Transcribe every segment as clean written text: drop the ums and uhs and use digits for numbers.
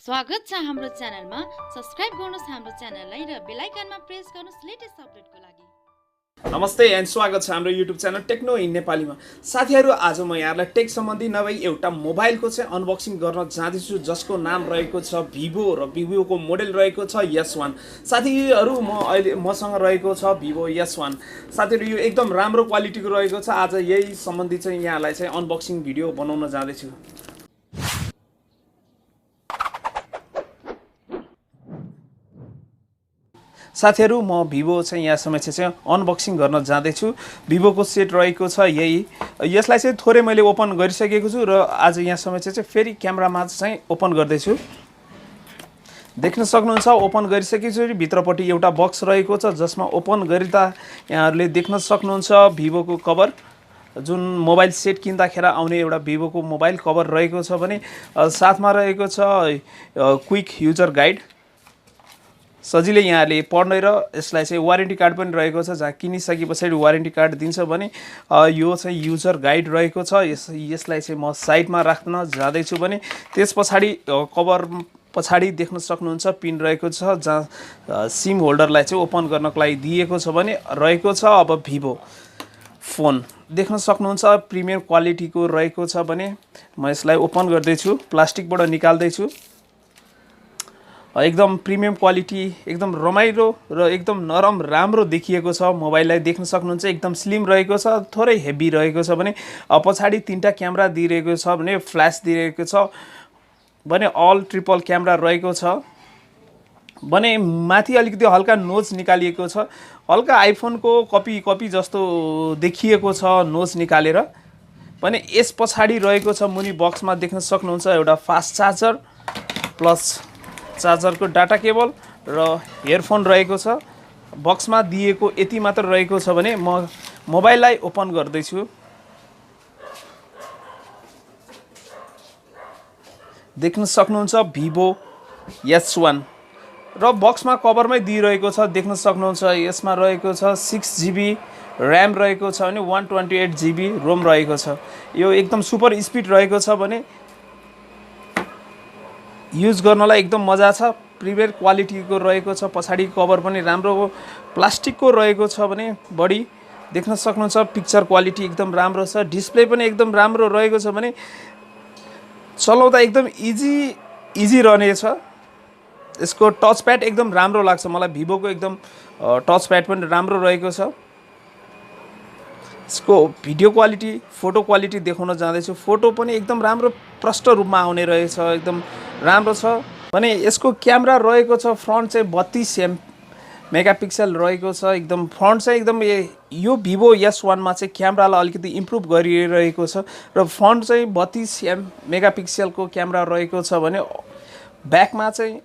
स्वागत छ हाम्रो च्यानलमा। सब्स्क्राइब गर्नुस् हाम्रो च्यानललाई र बेल आइकनमा प्रेस गर्नुस् लेटेस्ट अपडेटको लागि। नमस्ते एन्ड स्वागत छ हाम्रो युट्युब च्यानल टेक्नो इन नेपालीमा। साथीहरु, आज म यहाँलाई टेक सम्बन्धी नभई एउटा मोबाइलको चाहिँ अनबक्सिङ गर्न जाँदैछु, जसको नाम रहेको छ Vivo र Vivo को मोडल रहेको छ S1। साथीहरु, अहिले मसँग रहेको छ Vivo S1। साथीहरु, यो एकदम राम्रो क्वालिटीको रहेको छ। आज यही सम्बन्धी चाहिँ यहाँलाई चाहिँ अनबक्सिङ भिडियो बनाउन जाँदैछु। साथीहरु, म Vivo चाहिँ यहाँ समक्ष चाहिँ अनबक्सिङ गर्न जाँदैछु। Vivo को सेट रहेको छ यही। यसलाई चाहिँ थोरै मैले ओपन गरिसकेको छु र आज यहाँ समक्ष चाहिँ फेरि क्यामेरामा चाहिँ ओपन गर्दैछु। देख्न सक्नुहुन्छ, ओपन गरिसकेको छु। भित्रपट्टि एउटा बक्स रहेको छ, जसमा ओपन गरिदा यहाँहरूले देख्न सक्नुहुन्छ Vivo को कभर, जुन मोबाइल सेट किन्दाखेर आउने एउटा Vivo को मोबाइल कभर रहेको छ भने साथमा रहेको छ क्विक युजर गाइड। सजिलै यहाँले पढ्ने र यसलाई चाहिँ वारेन्टी कार्ड पनि रहेको छ, जहाँ किनिसकेपछि वारेन्टी कार्ड दिन्छ भने यो चाहिँ युजर गाइड रहेको छ। यसलाई चाहिँ म साइडमा राख्न जाँदैछु भने त्यस पछाडि कभर पछाडि देख्न सक्नुहुन्छ पिन रहेको छ, जहाँ सिम होल्डरलाई चाहिँ ओपन गर्नको लागि दिएको छ भने रहेको छ। अब Vivo फोन देख्न सक्नुहुन्छ, प्रिमियम क्वालिटीको रहेको छ भने म यसलाई ओपन गर्दैछु, प्लास्टिकबाट निकाल्दैछु। एकदम प्रिमियम क्वालिटी, एकदम रमाइलो र एकदम नरम राम्रो देखिएको छ। मोबाइललाई देख्न सक्नुहुन्छ, एकदम स्लिम रहेको छ, थोरै हेभी रहेको छ भने पछाडि तीनटा क्यामेरा दिइरहेको छ भने फ्ल्यास दिइरहेको छ भने अल ट्रिपल क्यामेरा रहेको छ भने माथि अलिकति हल्का नोज निकालिएको छ, हल्का आइफोनको कपी जस्तो देखिएको छ नोज निकालेर भने। यस पछाडि रहेको छ मुनि बक्समा देख्न सक्नुहुन्छ एउटा फास्ट चार्जर प्लस चार्जरको डाटा केबल र हेडफोन रहेको छ। बक्समा दिएको यति मात्र रहेको छ भने म मोबाइललाई ओपन गर्दैछु। देख्न सक्नुहुन्छ Vivo S1 र बक्समा कभरमै दिइरहेको छ। देख्न सक्नुहुन्छ यसमा रहेको छ 6GB र्याम रहेको छ भने 128GB रोम रहेको छ। यो एकदम सुपर स्पिड रहेको छ भने युज गर्नलाई एकदम मजा छ। प्रिमियम क्वालिटीको रहेको छ। पछाडि कभर पनि राम्रो प्लास्टिकको रहेको छ भने बडी देख्न सक्नुहुन्छ। पिक्चर क्वालिटी एकदम राम्रो छ। डिस्प्ले पनि एकदम राम्रो रहेको छ भने चलाउँदा एकदम इजी रहनेछ। यसको टच प्याड एकदम राम्रो लाग्छ मलाई। Vivo को एकदम टच प्याड पनि राम्रो रहेको छ। यसको भिडियो क्वालिटी, फोटो क्वालिटी देखाउन जाँदैछु। फोटो पनि एकदम राम्रो प्रष्ट रूपमा आउने रहेछ, एकदम राम्रो छ भने यसको क्यामेरा रहेको छ फ्रन्ट चाहिँ 32 मेगापिक्सल रहेको छ। एकदम फ्रन्ट चाहिँ एकदम यो Vivo S1 मा चाहिँ क्यामेरालाई अलिकति इम्प्रुभ गरिरहेको छ र फ्रन्ट चाहिँ 32 मेगापिक्सलको क्यामेरा रहेको छ भने ब्याकमा चाहिँ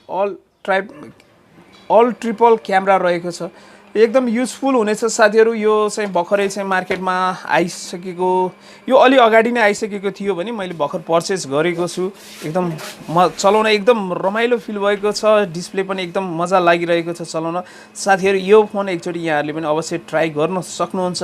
अल ट्रिपल क्यामेरा रहेको छ। एकदम युजफुल हुनेछ साथीहरु। यो चाहिँ भर्खरै चाहिँ मार्केटमा आइसकेको, यो अलि अगाडि नै आइसकेको थियो भने मैले भर्खर पर्चेस गरेको छु। एकदम चलाउन एकदम रमाइलो फिल भएको छ। डिस्प्ले पनि एकदम मजा लागिरहेको छ चलाउन। साथीहरु, यो फोन एकचोटि यहाँहरूले पनि अवश्य ट्राई गर्न सक्नुहुन्छ।